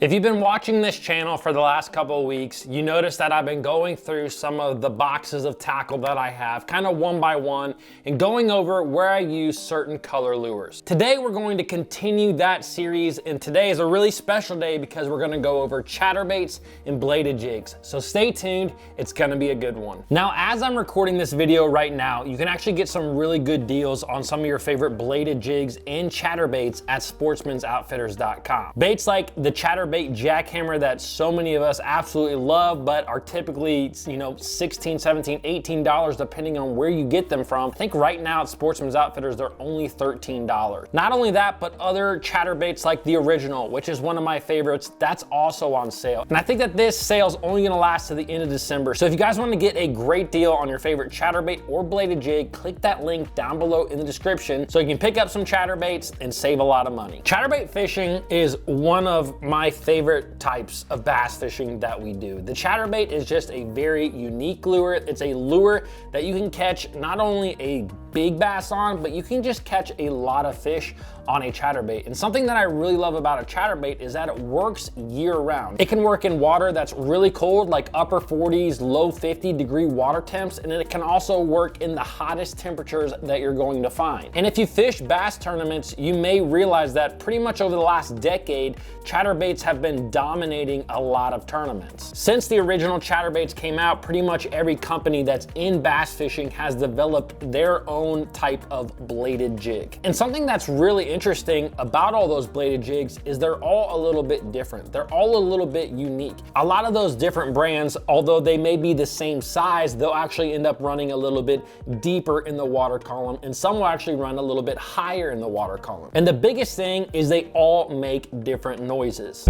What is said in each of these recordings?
If you've been watching this channel for the last couple of weeks, you notice that I've been going through some of the boxes of tackle that I have, kind of one by one, and going over where I use certain color lures. Today we're going to continue that series, and today is a really special day because we're going to go over chatterbaits and bladed jigs. So stay tuned, it's going to be a good one. Now, as I'm recording this video right now, you can actually get some really good deals on some of your favorite bladed jigs and chatterbaits at sportsmansoutfitters.com. Baits like the Chatterbait jackhammer that so many of us absolutely love, but are typically, $16, $17, $18 depending on where you get them from. I think right now at Sportsman's Outfitters, they're only $13. Not only that, but other chatterbaits like the original, which is one of my favorites, that's also on sale. And I think that this sale is only gonna last to the end of December. So if you guys want to get a great deal on your favorite chatterbait or bladed jig, click that link down below in the description so you can pick up some chatterbaits and save a lot of money. Chatterbait fishing is one of my favorite types of bass fishing that we do. The chatterbait is just a very unique lure. It's a lure that you can catch not only a big bass on, but you can just catch a lot of fish on a chatterbait. And something that I really love about a chatterbait is that it works year round. It can work in water that's really cold, like upper 40s, low 50-degree water temps, and it can also work in the hottest temperatures that you're going to find. And if you fish bass tournaments, you may realize that pretty much over the last decade, chatterbaits have been dominating a lot of tournaments. Since the original chatterbaits came out, pretty much every company that's in bass fishing has developed their own type of bladed jig. And something that's really interesting about all those bladed jigs is they're all a little bit different. They're all a little bit unique. A lot of those different brands, although they may be the same size, they'll actually end up running a little bit deeper in the water column, and some will actually run a little bit higher in the water column. And the biggest thing is they all make different noises.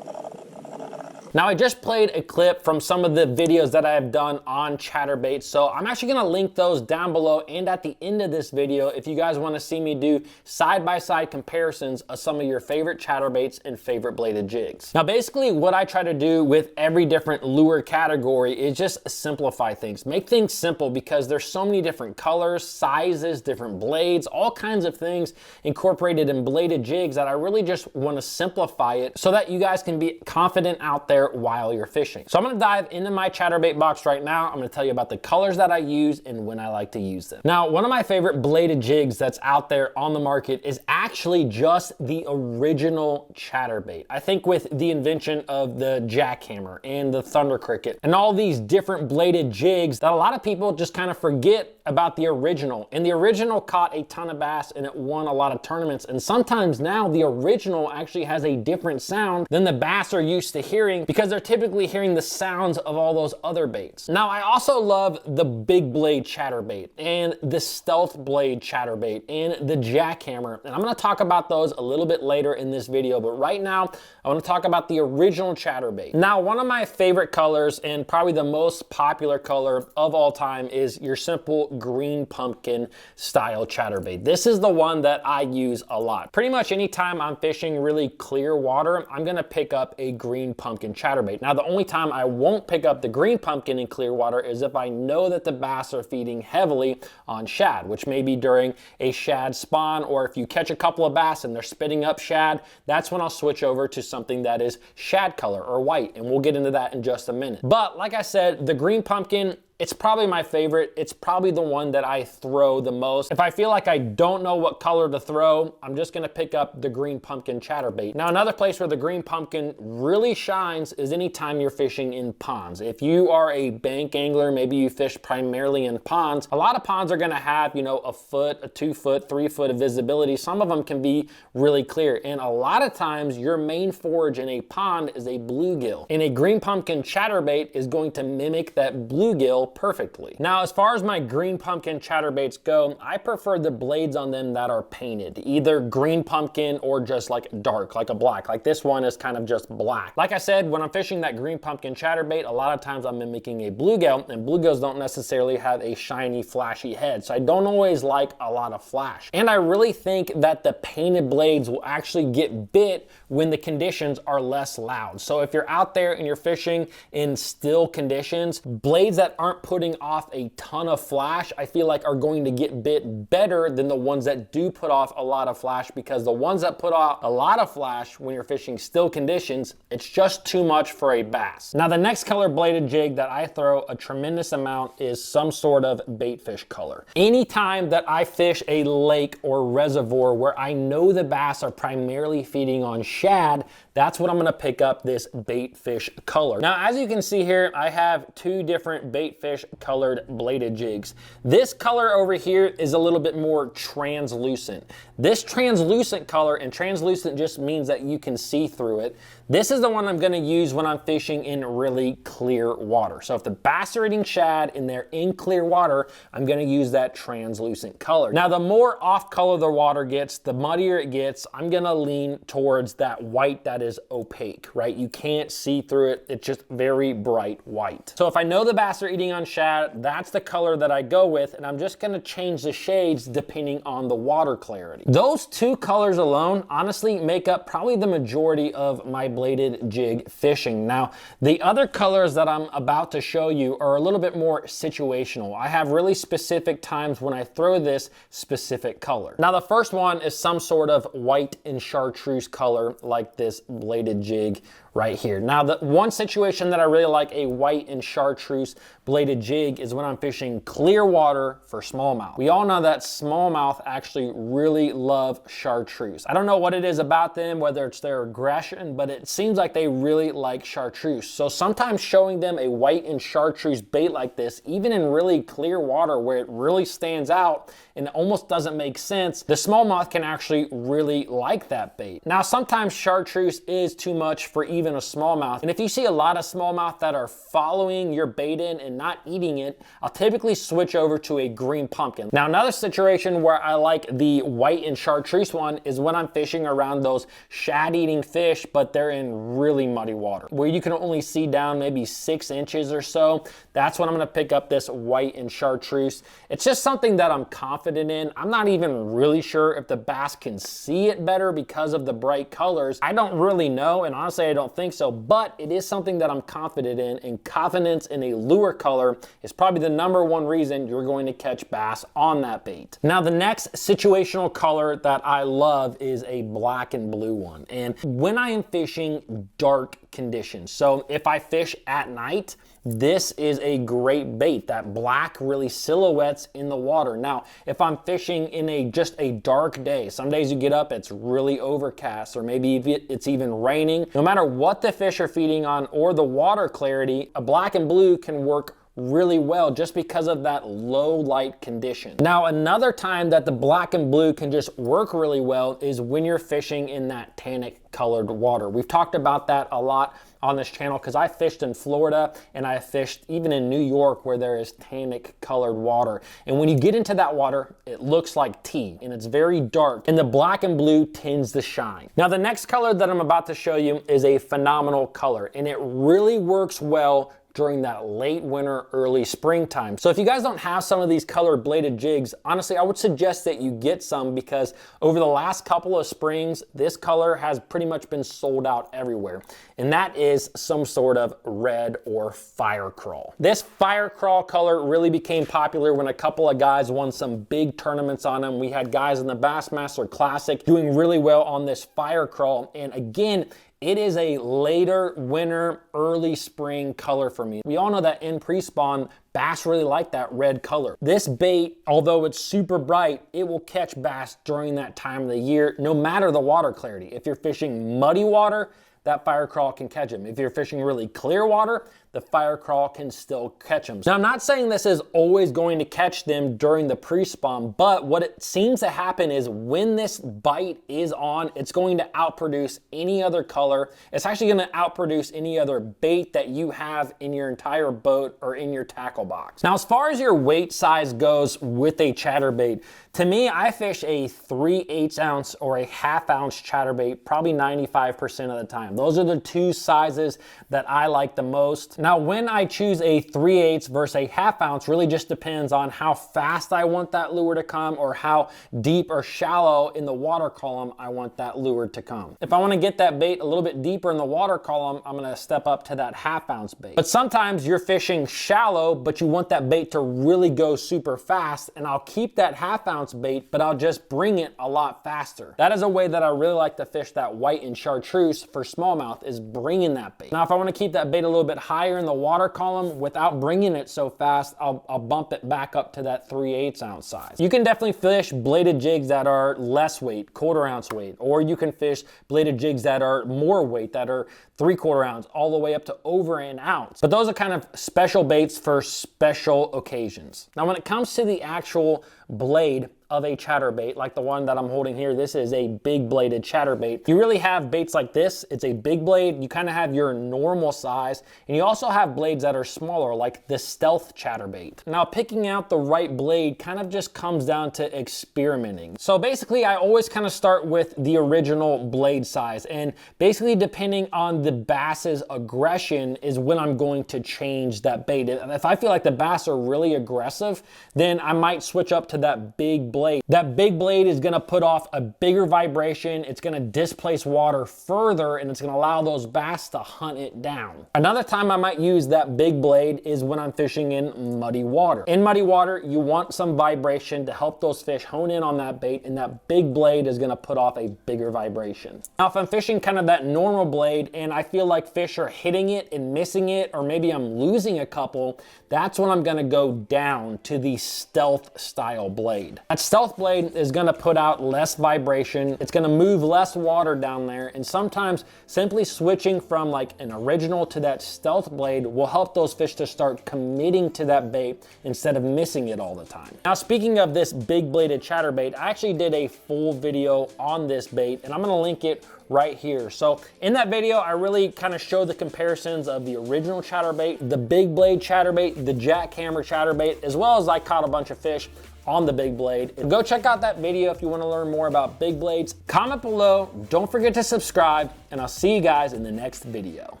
Now, I just played a clip from some of the videos that I have done on chatterbaits, so I'm actually gonna link those down below and at the end of this video if you guys wanna see me do side-by-side comparisons of some of your favorite chatterbaits and favorite bladed jigs. Now, basically what I try to do with every different lure category is just simplify things. Make things simple because there's so many different colors, sizes, different blades, all kinds of things incorporated in bladed jigs that I really just wanna simplify it so that you guys can be confident out there while you're fishing. So I'm gonna dive into my chatterbait box right now. I'm gonna tell you about the colors that I use and when I like to use them. Now, one of my favorite bladed jigs that's out there on the market is actually just the original chatterbait. I think with the invention of the jackhammer and the thunder cricket and all these different bladed jigs that a lot of people just kind of forget about the original. And the original caught a ton of bass and it won a lot of tournaments. And sometimes now the original actually has a different sound than the bass are used to hearing because they're typically hearing the sounds of all those other baits. Now, I also love the big blade chatterbait and the stealth blade chatterbait and the jackhammer. And I'm gonna talk about those a little bit later in this video, but right now, I wanna talk about the original chatterbait. Now, one of my favorite colors and probably the most popular color of all time is your simple green pumpkin style chatterbait. This is the one that I use a lot. Pretty much anytime I'm fishing really clear water, I'm gonna pick up a green pumpkin chatterbait. Now, the only time I won't pick up the green pumpkin in clear water is if I know that the bass are feeding heavily on shad, which may be during a shad spawn, or if you catch a couple of bass and they're spitting up shad, that's when I'll switch over to something that is shad color or white, and we'll get into that in just a minute. But like I said, the green pumpkin It's probably my favorite. It's probably the one that I throw the most. If I feel like I don't know what color to throw, I'm just gonna pick up the green pumpkin chatterbait. Now, another place where the green pumpkin really shines is anytime you're fishing in ponds. If you are a bank angler, maybe you fish primarily in ponds, a lot of ponds are gonna have, you know, a foot, a 2 foot, 3 foot of visibility. Some of them can be really clear. And a lot of times your main forage in a pond is a bluegill. And a green pumpkin chatterbait is going to mimic that bluegill perfectly. Now, as far as my green pumpkin chatterbaits go, I prefer the blades on them that are painted, either green pumpkin or just like dark, like a black. Like this one is kind of just black. Like I said, when I'm fishing that green pumpkin chatterbait, a lot of times I'm mimicking a bluegill, and bluegills don't necessarily have a shiny, flashy head. So I don't always like a lot of flash. And I really think that the painted blades will actually get bit when the conditions are less loud. So if you're out there and you're fishing in still conditions, blades that aren't putting off a ton of flash, I feel like are going to get bit better than the ones that do put off a lot of flash, because the ones that put off a lot of flash when you're fishing still conditions, it's just too much for a bass. Now, the next color bladed jig that I throw a tremendous amount is some sort of bait fish color. Anytime that I fish a lake or reservoir where I know the bass are primarily feeding on shad, that's when I'm gonna pick up this bait fish color. Now, as you can see here, I have two different bait fish colored bladed jigs. This color over here is a little bit more translucent. This translucent color, and translucent just means that you can see through it, this is the one I'm gonna use when I'm fishing in really clear water. So if the bass are eating shad and they're in clear water, I'm gonna use that translucent color. Now, the more off color the water gets, the muddier it gets, I'm gonna lean towards that white that is opaque, right? You can't see through it. It's just very bright white. So if I know the bass are eating on shad, that's the color that I go with, and I'm just gonna change the shades depending on the water clarity. Those two colors alone honestly make up probably the majority of my bladed jig fishing. Now, the other colors that I'm about to show you are a little bit more situational. I have really specific times when I throw this specific color. Now, the first one is some sort of white and chartreuse color like this bladed jig right here. Now, the one situation that I really like a white and chartreuse bladed jig is when I'm fishing clear water for smallmouth. We all know that smallmouth actually really love chartreuse. I don't know what it is about them, whether it's their aggression, but it seems like they really like chartreuse. So sometimes showing them a white and chartreuse bait like this, even in really clear water where it really stands out and almost doesn't make sense, the smallmouth can actually really like that bait. Now, sometimes chartreuse is too much for even a smallmouth. And if you see a lot of smallmouth that are following your bait in and not eating it, I'll typically switch over to a green pumpkin. Now, another situation where I like the white and chartreuse one is when I'm fishing around those shad eating fish, but they're in really muddy water where you can only see down maybe 6 inches or so. That's when I'm gonna pick up this white and chartreuse. It's just something that I'm confident in. I'm not even really sure if the bass can see it better because of the bright colors. I don't really know, and honestly, I don't think so, but it is something that I'm confident in, and confidence in a lure color is probably the #1 reason you're going to catch bass on that bait. Now, the next situational color that I love is a black and blue one. And when I am fishing dark conditions, so if I fish at night, this is a great bait. That black really silhouettes in the water. Now, if I'm fishing in just a dark day, some days you get up, it's really overcast, or maybe it's even raining. No matter what the fish are feeding on or the water clarity, a black and blue can work really well just because of that low light condition. Now, another time that the black and blue can just work really well is when you're fishing in that tannic colored water. We've talked about that a lot on this channel because I fished in Florida and I fished even in New York where there is tannic colored water. And when you get into that water, it looks like tea and it's very dark, and the black and blue tends to shine. Now, the next color that I'm about to show you is a phenomenal color, and it really works well during that late winter, early springtime. So if you guys don't have some of these colored bladed jigs, honestly, I would suggest that you get some, because over the last couple of springs, this color has pretty much been sold out everywhere. And that is some sort of red or fire crawl. This fire crawl color really became popular when a couple of guys won some big tournaments on them. We had guys in the Bassmaster Classic doing really well on this fire crawl. And again, It is a later winter, early spring color for me. We all know that in pre-spawn, bass really like that red color. This bait, although it's super bright, it will catch bass during that time of the year, no matter the water clarity. If you're fishing muddy water, that fire crawl can catch them. If you're fishing really clear water, the fire crawl can still catch them. Now, I'm not saying this is always going to catch them during the pre-spawn, but what it seems to happen is when this bite is on, it's going to outproduce any other color. It's actually gonna outproduce any other bait that you have in your entire boat or in your tackle box. Now, as far as your weight size goes with a chatterbait, to me, I fish a 3/8 ounce or a 1/2 ounce chatterbait probably 95% of the time. Those are the two sizes that I like the most. Now, when I choose a 3/8 versus a 1/2 ounce really just depends on how fast I want that lure to come or how deep or shallow in the water column I want that lure to come. If I want to get that bait a little bit deeper in the water column, I'm going to step up to that 1/2 ounce bait. But sometimes you're fishing shallow, but you want that bait to really go super fast, and I'll keep that 1/2 ounce bait, but I'll just bring it a lot faster. That is a way that I really like to fish that white and chartreuse for smallmouth, is bringing that bait. Now, if I want to keep that bait a little bit higher in the water column without bringing it so fast, I'll bump it back up to that 3/8 ounce size. You can definitely fish bladed jigs that are less weight, 1/4 ounce weight, or you can fish bladed jigs that are more weight, that are 3/4 ounce, all the way up to over an ounce. But those are kind of special baits for special occasions. Now, when it comes to the actual blade of a chatterbait, like the one that I'm holding here, this is a big bladed chatterbait. You really have baits like this. It's a big blade. You kind of have your normal size, and you also have blades that are smaller, like the stealth chatterbait. Now, picking out the right blade kind of just comes down to experimenting. So basically, I always kind of start with the original blade size, and basically depending on the bass's aggression is when I'm going to change that bait. If I feel like the bass are really aggressive, then I might switch up to that big blade. That big blade is gonna put off a bigger vibration, it's gonna displace water further, and it's gonna allow those bass to hunt it down. Another time I might use that big blade is when I'm fishing in muddy water. In muddy water, you want some vibration to help those fish hone in on that bait, and that big blade is gonna put off a bigger vibration. Now, if I'm fishing kind of that normal blade and I feel like fish are hitting it and missing it, or maybe I'm losing a couple, that's when I'm gonna go down to the stealth style blade. That stealth blade is gonna put out less vibration, it's gonna move less water down there, and sometimes simply switching from like an original to that stealth blade will help those fish to start committing to that bait instead of missing it all the time. Now, speaking of this big bladed chatterbait, I actually did a full video on this bait, and I'm gonna link it right here. So in that video, I really kind of show the comparisons of the original chatterbait, the big blade chatterbait, the jackhammer chatterbait, as well as I caught a bunch of fish on the big blade. And go check out that video if you want to learn more about big blades. Comment below, don't forget to subscribe, and I'll see you guys in the next video.